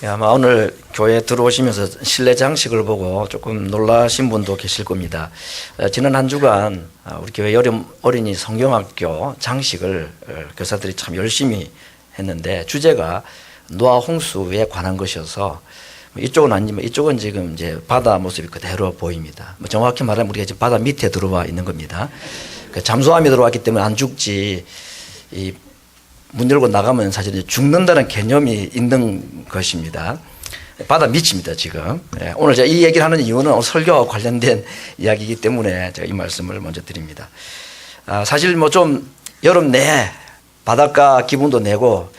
아마 오늘 교회 들어오시면서 실내 장식을 보고 조금 놀라신 분도 계실 겁니다. 지난 한 주간 우리 교회 어린이 성경학교 장식을 교사들이 참 열심히 했는데 주제가 노아 홍수에 관한 것이어서 이쪽은 아니지만 이쪽은 지금 이제 바다 모습이 그대로 보입니다. 정확히 말하면 우리가 지금 바다 밑에 들어와 있는 겁니다. 잠수함이 들어왔기 때문에 안 죽지, 문 열고 나가면 사실 죽는다는 개념이 있는 것입니다. 바다 밑입니다, 지금. 오늘 제가 이 얘기를 하는 이유는 오늘 설교와 관련된 이야기이기 때문에 제가 이 말씀을 먼저 드립니다. 사실 좀 여름 내 바닷가 기분도 내고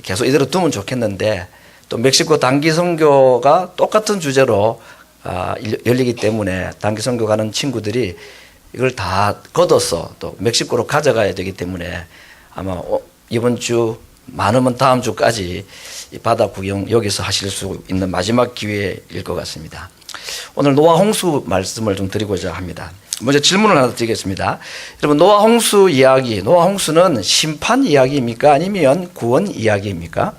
계속 이대로 두면 좋겠는데 또 멕시코 단기 선교가 똑같은 주제로 열리기 때문에 단기 선교 가는 친구들이 이걸 다 걷어서 또 멕시코로 가져가야 되기 때문에 아마 이번 주 많으면 다음 주까지 이 바다 구경 여기서 하실 수 있는 마지막 기회일 것 같습니다. 오늘 노아 홍수 말씀을 좀 드리고자 합니다. 먼저 질문을 하나 드리겠습니다. 여러분, 노아 홍수 이야기, 노아 홍수는 심판 이야기입니까? 아니면 구원 이야기입니까?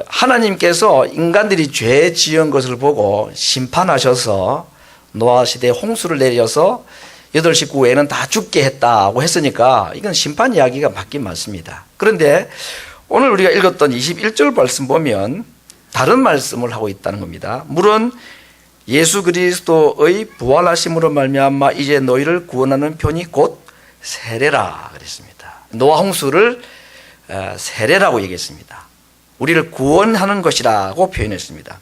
하나님께서 인간들이 죄 지은 것을 보고 심판하셔서 노아 시대에 홍수를 내려서 8식구 외에는 다 죽게 했다고 했으니까 이건 심판 이야기가 맞긴 맞습니다. 그런데 오늘 우리가 읽었던 21절 말씀 보면 다른 말씀을 하고 있다는 겁니다. 물은 예수 그리스도의 부활하심으로 말미암아 이제 너희를 구원하는 편이 곧 세례라 그랬습니다. 노아 홍수를 세례라고 얘기했습니다. 우리를 구원하는 것이라고 표현했습니다.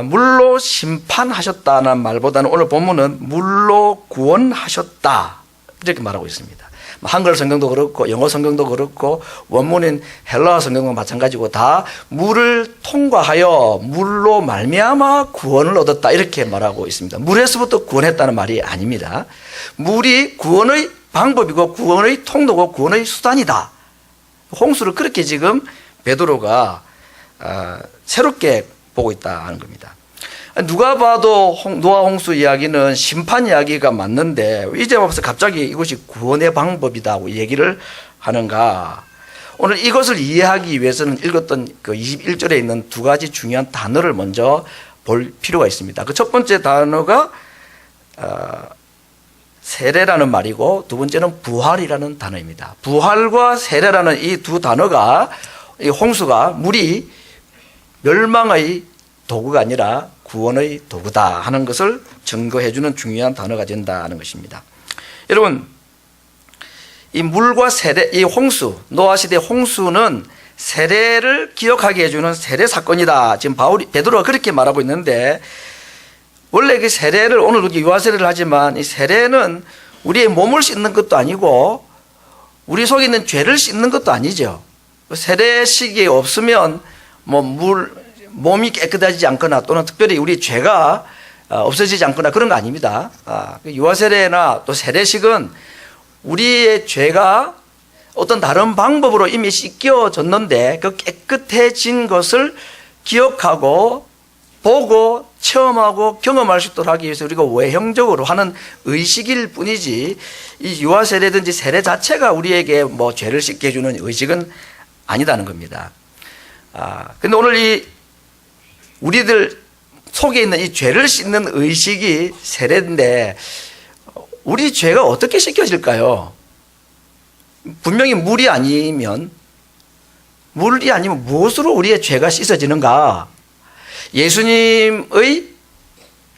물로 심판하셨다는 말보다는 오늘 본문은 물로 구원하셨다 이렇게 말하고 있습니다. 한글 성경도 그렇고 영어 성경도 그렇고 원문인 헬라어 성경도 마찬가지고 다 물을 통과하여 물로 말미암아 구원을 얻었다 이렇게 말하고 있습니다. 물에서부터 구원했다는 말이 아닙니다. 물이 구원의 방법이고 구원의 통로고 구원의 수단이다. 홍수를 그렇게 지금 베드로가 새롭게 보고 있다는 겁니다. 누가 봐도 노아 홍수 이야기는 심판 이야기가 맞는데 이제 와서 갑자기 이것이 구원의 방법이다고 얘기를 하는가? 오늘 이것을 이해하기 위해서는 읽었던 그 21절에 있는 두 가지 중요한 단어를 먼저 볼 필요가 있습니다. 그 첫 번째 단어가 세례라는 말이고 두 번째는 부활이라는 단어입니다. 부활과 세례라는 이 두 단어가 이 홍수가 물이 멸망의 도구가 아니라 구원의 도구다 하는 것을 증거해주는 중요한 단어가 된다는 것입니다. 여러분, 이 물과 세례, 이 홍수, 노아 시대 홍수는 세례를 기억하게 해주는 세례 사건이다. 지금 베드로가 그렇게 말하고 있는데 원래 그 세례를 오늘 이렇게 유아 세례를 하지만 이 세례는 우리의 몸을 씻는 것도 아니고 우리 속에 있는 죄를 씻는 것도 아니죠. 세례식이 없으면 몸이 깨끗해지지 않거나 또는 특별히 우리 죄가 없어지지 않거나 그런 거 아닙니다. 유아세례나 또 세례식은 우리의 죄가 어떤 다른 방법으로 이미 씻겨졌는데 그 깨끗해진 것을 기억하고 보고 체험하고 경험할 수 있도록 하기 위해서 우리가 외형적으로 하는 의식일 뿐이지 이 유아세례든지 세례 자체가 우리에게 죄를 씻게 해주는 의식은 아니다는 겁니다. 근데 오늘 우리들 속에 있는 이 죄를 씻는 의식이 세례인데 우리 죄가 어떻게 씻겨질까요? 분명히 물이 아니면 무엇으로 우리의 죄가 씻어지는가? 예수님의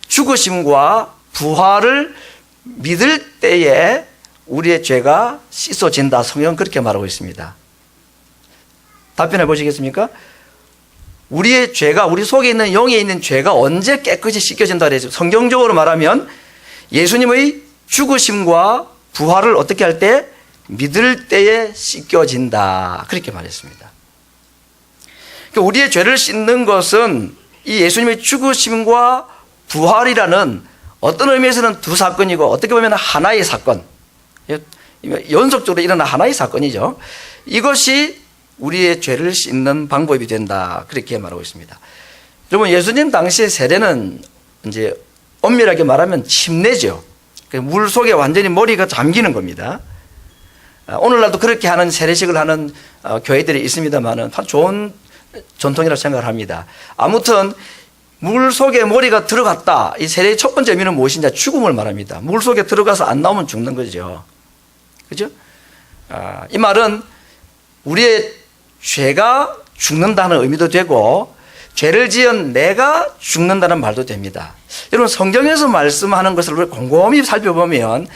죽으심과 부활을 믿을 때에 우리의 죄가 씻어진다. 성경은 그렇게 말하고 있습니다. 답변해 보시겠습니까? 우리의 죄가, 우리 속에 있는 영에 있는 죄가 언제 깨끗이 씻겨진다 그랬죠? 성경적으로 말하면 예수님의 죽으심과 부활을 어떻게 할 때? 믿을 때에 씻겨진다. 그렇게 말했습니다. 그러니까 우리의 죄를 씻는 것은 이 예수님의 죽으심과 부활이라는 어떤 의미에서는 두 사건이고 어떻게 보면 하나의 사건, 연속적으로 일어난 하나의 사건이죠. 이것이 우리의 죄를 씻는 방법이 된다. 그렇게 말하고 있습니다. 여러분, 예수님 당시의 세례는 이제 엄밀하게 말하면 침례죠. 물 속에 완전히 머리가 잠기는 겁니다. 오늘날도 그렇게 하는 세례식을 하는 교회들이 있습니다만은 참 좋은 전통이라고 생각을 합니다. 아무튼 물 속에 머리가 들어갔다. 이 세례의 첫 번째 의미는 무엇이냐? 죽음을 말합니다. 물 속에 들어가서 안 나오면 죽는 거죠. 그죠? 이 말은 우리의 죄가 죽는다는 의미도 되고 죄를 지은 내가 죽는다는 말도 됩니다. 여러분 성경에서 말씀하는 것을 우리 곰곰이 살펴보면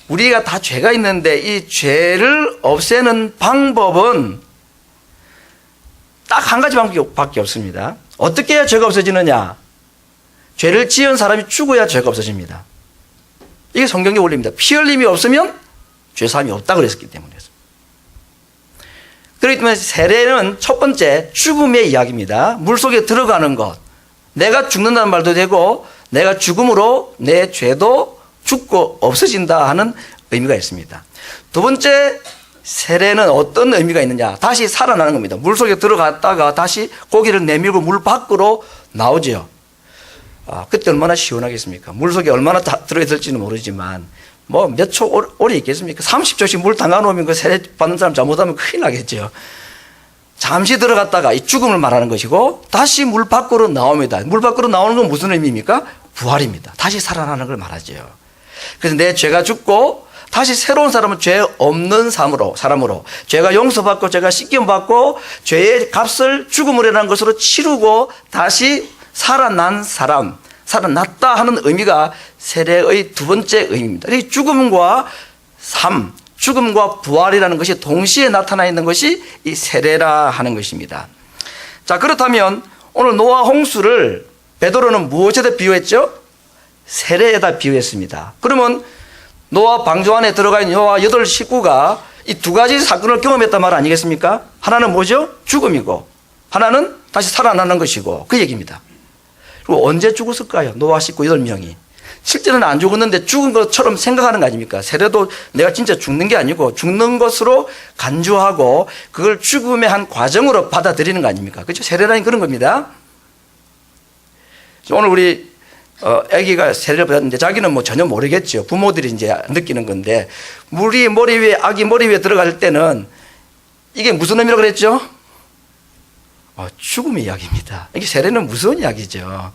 우리가 다 죄가 있는데 이 죄를 없애는 방법은 딱 한 가지 방법밖에 없습니다. 어떻게 해야 죄가 없어지느냐? 죄를 지은 사람이 죽어야 죄가 없어집니다. 이게 성경의 원리입니다. 피 흘림이 없으면 죄사함이 없다고 그랬기 때문에. 그렇기 때문에 세례는 첫 번째 죽음의 이야기입니다. 물속에 들어가는 것. 내가 죽는다는 말도 되고 내가 죽음으로 내 죄도 죽고 없어진다 하는 의미가 있습니다. 두 번째 세례는 어떤 의미가 있느냐? 다시 살아나는 겁니다. 물속에 들어갔다가 다시 고기를 내밀고 물 밖으로 나오죠. 그때 얼마나 시원하겠습니까? 물속에 얼마나 들어있을지는 모르지만 뭐 몇 초 오래 있겠습니까? 30초씩 물 담가놓으면 그 세례 받는 사람 잘못하면 큰일 나겠죠. 잠시 들어갔다가 이 죽음을 말하는 것이고 다시 물 밖으로 나옵니다. 물 밖으로 나오는 건 무슨 의미입니까? 부활입니다. 다시 살아나는 걸 말하죠. 그래서 내 죄가 죽고 다시 새로운 사람은 죄 없는 사람으로 죄가 용서받고 죄가 씻김받고 죄의 값을 죽음으로라는 것으로 치르고 다시 살아난 사람, 살아났다 하는 의미가 세례의 두 번째 의미입니다. 이 죽음과 삶, 죽음과 부활이라는 것이 동시에 나타나 있는 것이 이 세례라 하는 것입니다. 자, 그렇다면 오늘 노아 홍수를 베드로는 무엇에다 비유했죠? 세례에다 비유했습니다. 그러면 노아 방주 안에 들어가 있는 노아 8 식구가 이 두 가지 사건을 경험했단 말 아니겠습니까? 하나는 뭐죠? 죽음이고 하나는 다시 살아나는 것이고 그 얘기입니다. 그리고 언제 죽었을까요? 노아 식구 8명이. 실제로는 안 죽었는데 죽은 것처럼 생각하는 거 아닙니까? 세례도 내가 진짜 죽는 게 아니고 죽는 것으로 간주하고 그걸 죽음의 한 과정으로 받아들이는 거 아닙니까? 그렇죠? 세례라는 그런 겁니다. 오늘 우리 아기가 세례를 받았는데 자기는 뭐 전혀 모르겠죠. 부모들이 이제 느끼는 건데 아기 머리 위에 들어갈 때는 이게 무슨 의미라고 그랬죠? 죽음의 이야기입니다. 이게 세례는 무서운 이야기죠.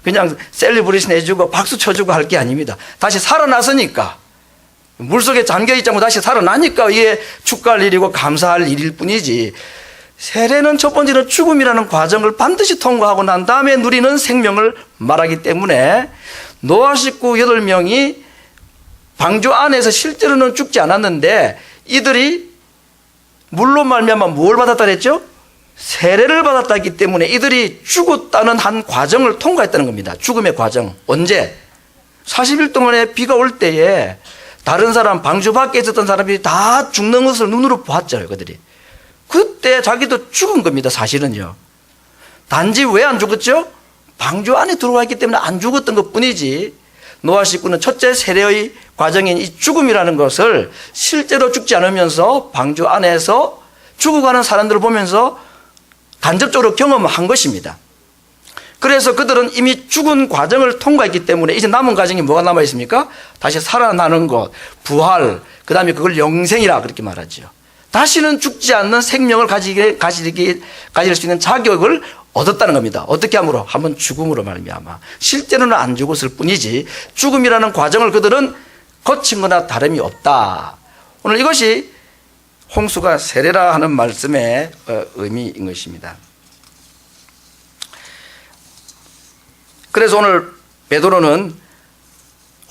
그냥 셀리브레이션 해주고 박수 쳐주고 할 게 아닙니다. 다시 살아났으니까 물속에 잠겨있지 않고 다시 살아나니까 이게 축하할 일이고 감사할 일일 뿐이지 세례는 첫 번째는 죽음이라는 과정을 반드시 통과하고 난 다음에 누리는 생명을 말하기 때문에 노아 식구 8명이 방주 안에서 실제로는 죽지 않았는데 이들이 물로 말미암아 뭘 받았다 그랬죠? 세례를 받았다기 때문에 이들이 죽었다는 한 과정을 통과했다는 겁니다. 죽음의 과정. 언제? 40일 동안에 비가 올 때에 다른 사람, 방주 밖에 있었던 사람이 다 죽는 것을 눈으로 보았죠. 그들이. 그때 자기도 죽은 겁니다. 사실은요. 단지 왜 안 죽었죠? 방주 안에 들어와 있기 때문에 안 죽었던 것 뿐이지 노아 식구는 첫째 세례의 과정인 이 죽음이라는 것을 실제로 죽지 않으면서 방주 안에서 죽어가는 사람들을 보면서 간접적으로 경험한 것입니다. 그래서 그들은 이미 죽은 과정을 통과했기 때문에 이제 남은 과정이 뭐가 남아 있습니까? 다시 살아나는 것, 부활, 그 다음에 그걸 영생이라 그렇게 말하죠. 다시는 죽지 않는 생명을 가질 수 있는 자격을 얻었다는 겁니다. 어떻게 함으로? 한번 죽음으로 말미암아. 실제로는 안 죽었을 뿐이지 죽음이라는 과정을 그들은 거친 거나 다름이 없다. 오늘 이것이 홍수가 세례라 하는 말씀의 의미인 것입니다. 그래서 오늘 베드로는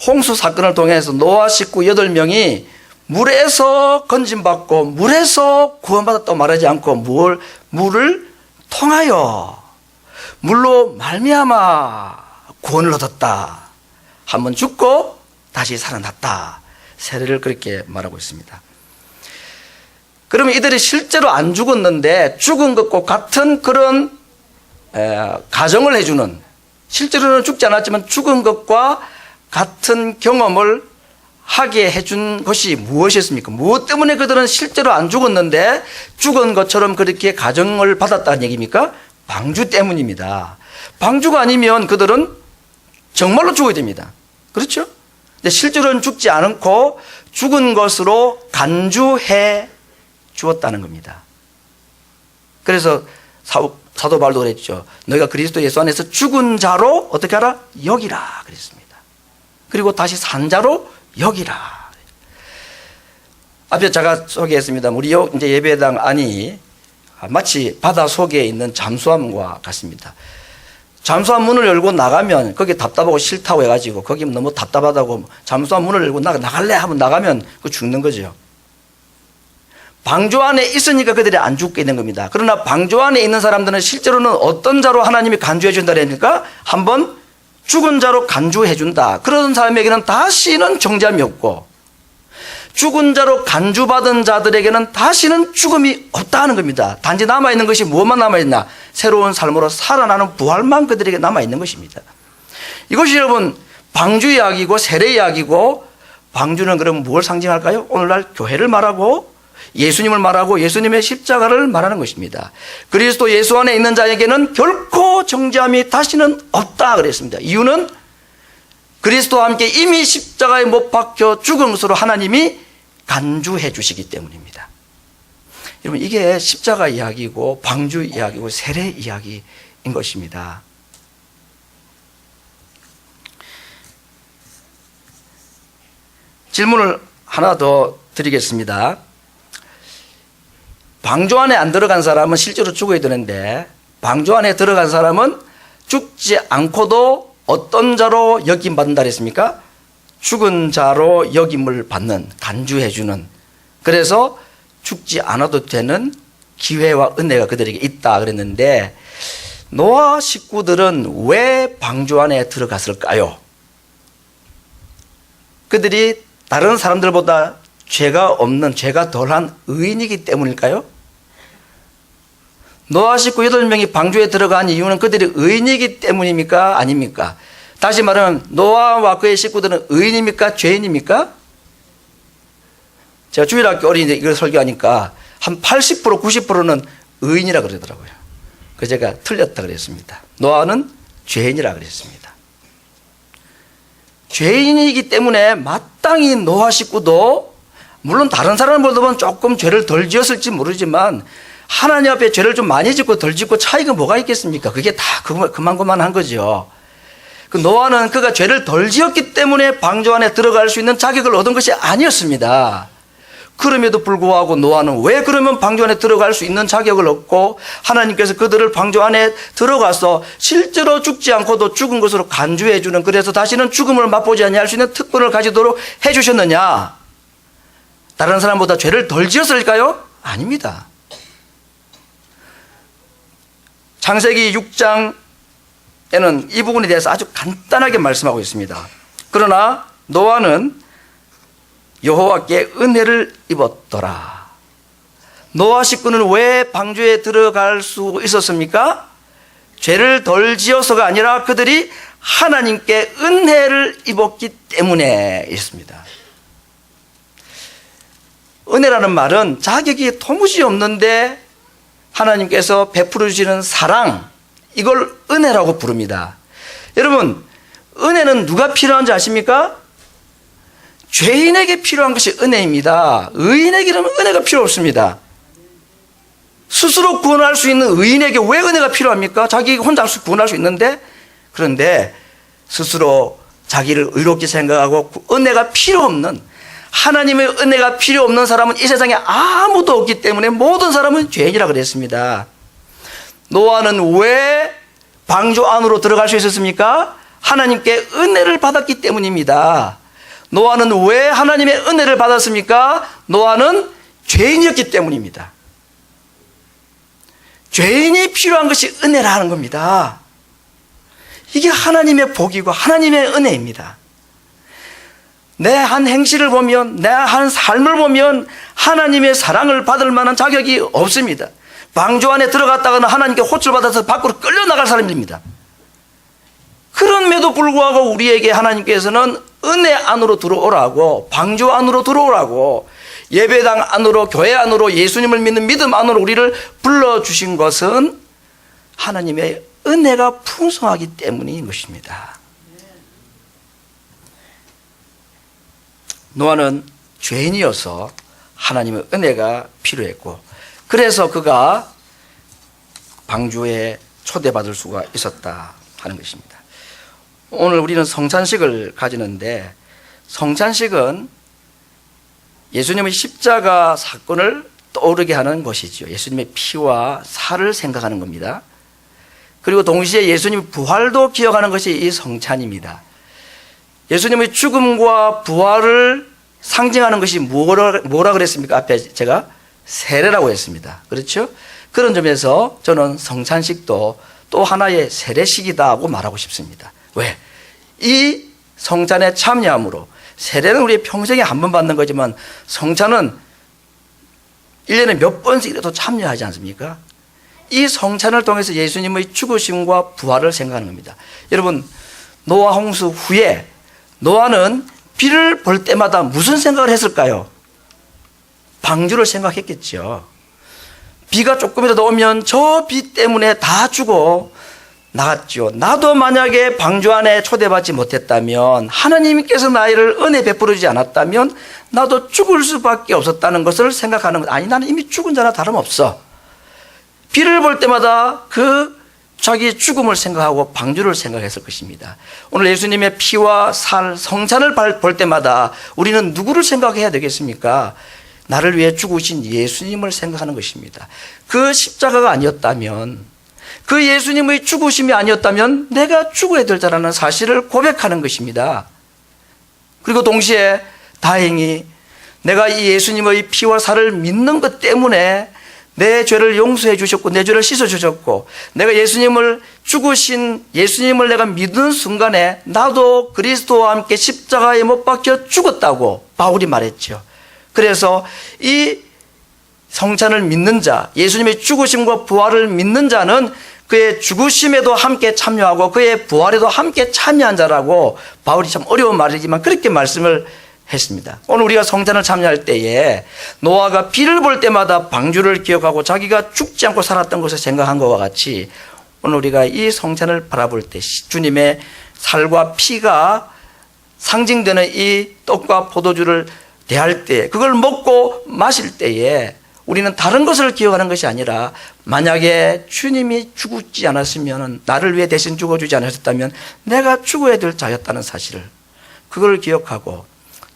홍수 사건을 통해서 노아 식구 8명이 물에서 건짐받고 물에서 구원받았다고 말하지 않고 물을 통하여 물로 말미암아 구원을 얻었다. 한번 죽고 다시 살아났다. 세례를 그렇게 말하고 있습니다. 그러면 이들이 실제로 안 죽었는데 죽은 것과 같은 그런 가정을 해주는, 실제로는 죽지 않았지만 죽은 것과 같은 경험을 하게 해준 것이 무엇이었습니까? 무엇 때문에 그들은 실제로 안 죽었는데 죽은 것처럼 그렇게 가정을 받았다는 얘기입니까? 방주 때문입니다. 방주가 아니면 그들은 정말로 죽어야 됩니다. 그렇죠? 근데 실제로는 죽지 않고 죽은 것으로 간주해 주었다는 겁니다. 그래서 사도 바울도 그랬죠. 너희가 그리스도 예수 안에서 죽은 자로 어떻게 하라? 여기라 그랬습니다. 그리고 다시 산 자로 여기라. 앞에 제가 소개했습니다. 우리 이제 예배당 안이 마치 바다 속에 있는 잠수함과 같습니다. 잠수함 문을 열고 나가면 거기 답답하고 싫다고 해가지고 거기 너무 답답하다고 잠수함 문을 열고 나갈래 하면 나가면 그 죽는 거죠. 방주 안에 있으니까 그들이 안 죽게 되는 겁니다. 그러나 방주 안에 있는 사람들은 실제로는 어떤 자로 하나님이 간주해 준다니까 한번 죽은 자로 간주해 준다. 그런 사람에게는 다시는 정잠이 없고 죽은 자로 간주받은 자들에게는 다시는 죽음이 없다는 겁니다. 단지 남아있는 것이 무엇만 남아있나? 새로운 삶으로 살아나는 부활만 그들에게 남아있는 것입니다. 이것이 여러분 방주 이야기고 세례 이야기고, 방주는 그럼 무엇을 상징할까요? 오늘날 교회를 말하고 예수님을 말하고 예수님의 십자가를 말하는 것입니다. 그리스도 예수 안에 있는 자에게는 결코 정죄함이 다시는 없다 그랬습니다. 이유는 그리스도와 함께 이미 십자가에 못 박혀 죽은 것으로 하나님이 간주해 주시기 때문입니다. 여러분 이게 십자가 이야기고 방주 이야기고 세례 이야기인 것입니다. 질문을 하나 더 드리겠습니다. 방주 안에 안 들어간 사람은 실제로 죽어야 되는데 방주 안에 들어간 사람은 죽지 않고도 어떤 자로 여김 받는다 그랬습니까? 죽은 자로 여김을 받는, 간주해 주는, 그래서 죽지 않아도 되는 기회와 은혜가 그들에게 있다 그랬는데, 노아 식구들은 왜 방주 안에 들어갔을까요? 그들이 다른 사람들보다 죄가 없는, 죄가 덜한 의인이기 때문일까요? 노아 식구 8명이 방주에 들어간 이유는 그들이 의인이기 때문입니까? 아닙니까? 다시 말하면 노아와 그의 식구들은 의인입니까? 죄인입니까? 제가 주일학교 어린이들 이걸 설교하니까 한 80%, 90%는 의인이라 그러더라고요. 그래서 제가 틀렸다 그랬습니다. 노아는 죄인이라 그랬습니다. 죄인이기 때문에 마땅히 노아 식구도 물론 다른 사람보다는 조금 죄를 덜 지었을지 모르지만 하나님 앞에 죄를 좀 많이 짓고 덜 짓고 차이가 뭐가 있겠습니까? 그게 다 그만한 거죠. 그 노아는 그가 죄를 덜 지었기 때문에 방주 안에 들어갈 수 있는 자격을 얻은 것이 아니었습니다. 그럼에도 불구하고 노아는 왜 그러면 방주 안에 들어갈 수 있는 자격을 얻고 하나님께서 그들을 방주 안에 들어가서 실제로 죽지 않고도 죽은 것으로 간주해 주는, 그래서 다시는 죽음을 맛보지 아니할 수 있는 특권을 가지도록 해 주셨느냐? 다른 사람보다 죄를 덜 지었을까요? 아닙니다. 창세기 6장에는 이 부분에 대해서 아주 간단하게 말씀하고 있습니다. 그러나 노아는 여호와께 은혜를 입었더라. 노아 식구는 왜 방주에 들어갈 수 있었습니까? 죄를 덜 지어서가 아니라 그들이 하나님께 은혜를 입었기 때문에 있습니다. 은혜라는 말은 자격이 도무지 없는데 하나님께서 베풀어 주시는 사랑, 이걸 은혜라고 부릅니다. 여러분, 은혜는 누가 필요한지 아십니까? 죄인에게 필요한 것이 은혜입니다. 의인에게는 은혜가 필요 없습니다. 스스로 구원할 수 있는 의인에게 왜 은혜가 필요합니까? 자기 혼자 구원할 수 있는데, 그런데 스스로 자기를 의롭게 생각하고 은혜가 필요 없는, 하나님의 은혜가 필요 없는 사람은 이 세상에 아무도 없기 때문에 모든 사람은 죄인이라 그랬습니다. 노아는 왜 방주 안으로 들어갈 수 있었습니까? 하나님께 은혜를 받았기 때문입니다. 노아는 왜 하나님의 은혜를 받았습니까? 노아는 죄인이었기 때문입니다. 죄인이 필요한 것이 은혜라는 겁니다. 이게 하나님의 복이고 하나님의 은혜입니다. 내 한 행실을 보면, 내 한 삶을 보면 하나님의 사랑을 받을 만한 자격이 없습니다. 방주 안에 들어갔다가는 하나님께 호출받아서 밖으로 끌려나갈 사람입니다. 그럼에도 불구하고 우리에게 하나님께서는 은혜 안으로 들어오라고, 방주 안으로 들어오라고, 예배당 안으로, 교회 안으로, 예수님을 믿는 믿음 안으로 우리를 불러주신 것은 하나님의 은혜가 풍성하기 때문인 것입니다. 노아는 죄인이어서 하나님의 은혜가 필요했고, 그래서 그가 방주에 초대받을 수가 있었다 하는 것입니다. 오늘 우리는 성찬식을 가지는데, 성찬식은 예수님의 십자가 사건을 떠오르게 하는 것이죠. 예수님의 피와 살을 생각하는 겁니다. 그리고 동시에 예수님의 부활도 기억하는 것이 이 성찬입니다. 예수님의 죽음과 부활을 상징하는 것이 뭐라 그랬습니까? 앞에 제가 세례라고 했습니다. 그렇죠? 그런 점에서 저는 성찬식도 또 하나의 세례식이다고 말하고 싶습니다. 왜? 이 성찬에 참여함으로, 세례는 우리 평생에 한 번 받는 거지만 성찬은 1년에 몇 번씩이라도 참여하지 않습니까? 이 성찬을 통해서 예수님의 죽으심과 부활을 생각하는 겁니다. 여러분, 노아 홍수 후에 노아는 비를 볼 때마다 무슨 생각을 했을까요? 방주를 생각했겠죠. 비가 조금이라도 오면 저 비 때문에 다 죽어 나갔죠. 나도 만약에 방주 안에 초대받지 못했다면, 하나님께서 나를 은혜 베풀어 주지 않았다면 나도 죽을 수밖에 없었다는 것을 생각하는 것. 아니, 나는 이미 죽은 자나 다름없어. 비를 볼 때마다 자기 죽음을 생각하고 방주를 생각했을 것입니다. 오늘 예수님의 피와 살, 성찬을 볼 때마다 우리는 누구를 생각해야 되겠습니까? 나를 위해 죽으신 예수님을 생각하는 것입니다. 그 십자가가 아니었다면, 그 예수님의 죽으심이 아니었다면 내가 죽어야 될 자라는 사실을 고백하는 것입니다. 그리고 동시에 다행히 내가 이 예수님의 피와 살을 믿는 것 때문에 내 죄를 용서해 주셨고 내 죄를 씻어 주셨고, 내가 예수님을 죽으신 예수님을 내가 믿는 순간에 나도 그리스도와 함께 십자가에 못 박혀 죽었다고 바울이 말했죠. 그래서 이 성찬을 믿는 자, 예수님의 죽으심과 부활을 믿는 자는 그의 죽으심에도 함께 참여하고 그의 부활에도 함께 참여한 자라고 바울이 참 어려운 말이지만 그렇게 말씀을 했습니다. 오늘 우리가 성찬을 참여할 때에 노아가 비를 볼 때마다 방주를 기억하고 자기가 죽지 않고 살았던 것을 생각한 것과 같이, 오늘 우리가 이 성찬을 바라볼 때 주님의 살과 피가 상징되는 이 떡과 포도주를 대할 때, 그걸 먹고 마실 때에 우리는 다른 것을 기억하는 것이 아니라, 만약에 주님이 죽지 않았으면, 나를 위해 대신 죽어주지 않으셨다면 내가 죽어야 될 자였다는 사실을, 그걸 기억하고,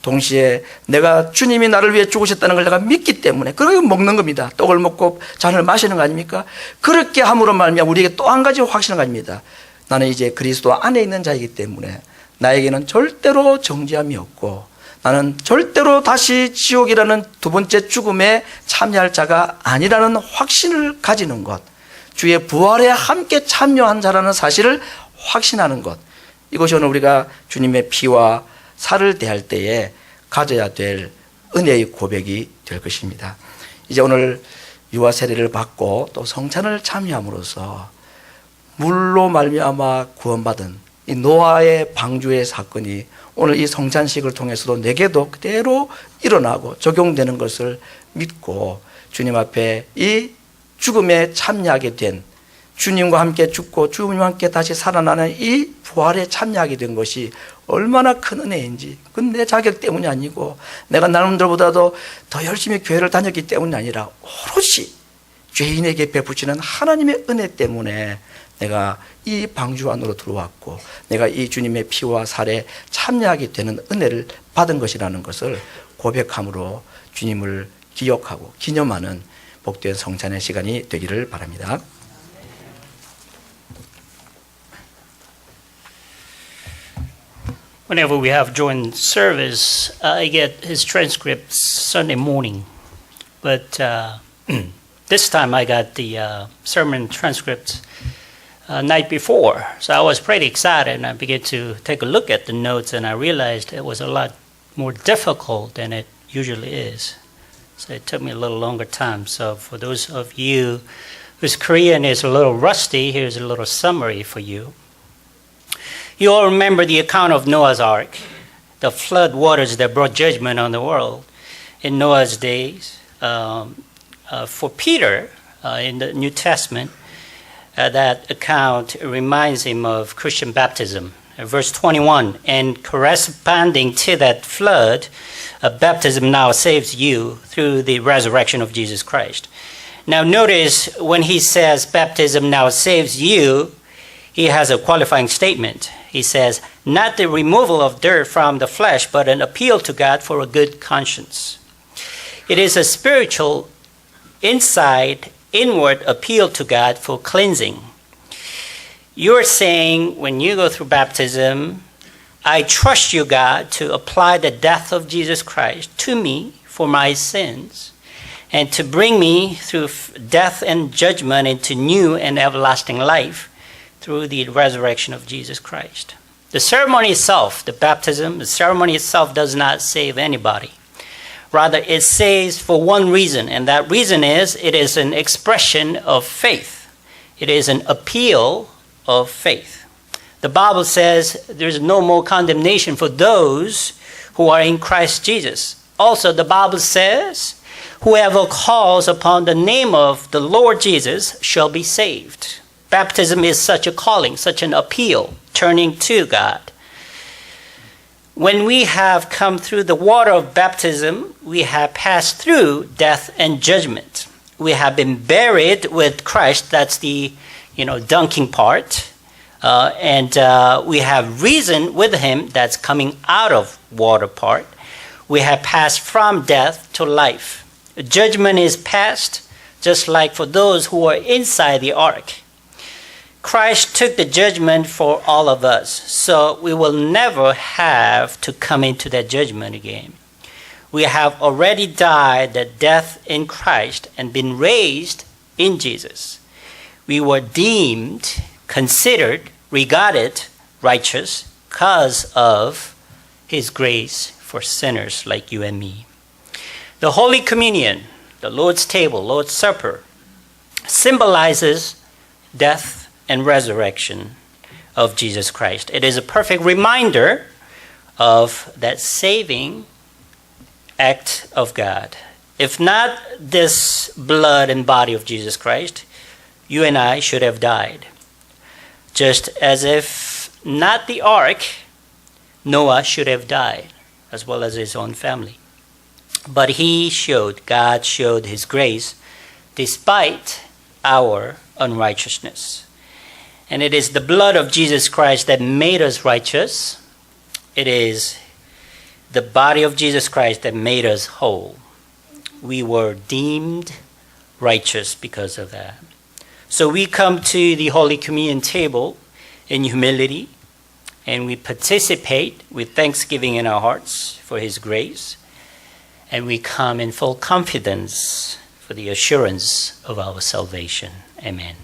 동시에 내가 주님이 나를 위해 죽으셨다는 걸 내가 믿기 때문에 그렇게 먹는 겁니다. 떡을 먹고 잔을 마시는 거 아닙니까? 그렇게 함으로 말미암아 우리에게 또 한 가지 확신을 가집니다. 나는 이제 그리스도 안에 있는 자이기 때문에 나에게는 절대로 정죄함이 없고, 나는 절대로 다시 지옥이라는 두 번째 죽음에 참여할 자가 아니라는 확신을 가지는 것, 주의 부활에 함께 참여한 자라는 사실을 확신하는 것, 이것이 오늘 우리가 주님의 피와 살을 대할 때에 가져야 될 은혜의 고백이 될 것입니다. 이제 오늘 유아 세례를 받고 또 성찬을 참여함으로써 물로 말미암아 구원받은 이 노아의 방주의 사건이 오늘 이 성찬식을 통해서도 내게도 그대로 일어나고 적용되는 것을 믿고, 주님 앞에 이 죽음에 참여하게 된, 주님과 함께 죽고 주님과 함께 다시 살아나는 이 부활에 참여하게 된 것이 얼마나 큰 은혜인지, 그건 내 자격 때문이 아니고 내가 남들보다도 더 열심히 교회를 다녔기 때문이 아니라 오롯이 죄인에게 베푸시는 하나님의 은혜 때문에 내가 이 방주 안으로 들어왔고 내가 이 주님의 피와 살에 참여하게 되는 은혜를 받은 것이라는 것을 고백함으로 주님을 기억하고 기념하는 복된 성찬의 시간이 되기를 바랍니다. Whenever we have joint service, I get his transcripts Sunday morning. But this time I got the sermon transcripts night before. So I was pretty excited, and I began to take a look at the notes, and I realized it was a lot more difficult than it usually is. So it took me a little longer time. So for those of you whose Korean is a little rusty, here's a little summary for you. You all remember the account of Noah's Ark, the flood waters that brought judgment on the world in Noah's days. For Peter, in the New Testament, that account reminds him of Christian baptism. verse 21, and corresponding to that flood, baptism now saves you through the resurrection of Jesus Christ. Now notice when he says baptism now saves you, he has a qualifying statement. He says, not the removal of dirt from the flesh, but an appeal to God for a good conscience. It is a spiritual, inward appeal to God for cleansing. You're saying when you go through baptism, I trust you, God, to apply the death of Jesus Christ to me for my sins and to bring me through death and judgment into new and everlasting life through the resurrection of Jesus Christ. The ceremony itself, the baptism, the ceremony itself does not save anybody. Rather, it saves for one reason, and that reason is it is an expression of faith. It is an appeal of faith. The Bible says there's no more condemnation for those who are in Christ Jesus. Also, the Bible says, whoever calls upon the name of the Lord Jesus shall be saved. Baptism is such a calling, such an appeal, turning to God. When we have come through the water of baptism, we have passed through death and judgment. We have been buried with Christ. That's the dunking part. And we have risen with him. That's coming out of water part. We have passed from death to life. Judgment is past, just like for those who are inside the ark. Christ took the judgment for all of us, so we will never have to come into that judgment again. We have already died the death in Christ and been raised in Jesus. We were deemed, considered, regarded righteous because of his grace for sinners like you and me. The Holy Communion, the Lord's table, Lord's Supper, symbolizes death and resurrection of Jesus Christ. It is a perfect reminder of that saving act of God. If not this blood and body of Jesus Christ, you and I should have died. Just as if not the ark, Noah should have died, as well as his own family. But God showed his grace despite our unrighteousness. And it is the blood of Jesus Christ that made us righteous. It is the body of Jesus Christ that made us whole. We were deemed righteous because of that. So we come to the Holy Communion table in humility, and we participate with thanksgiving in our hearts for his grace, and we come in full confidence for the assurance of our salvation. Amen.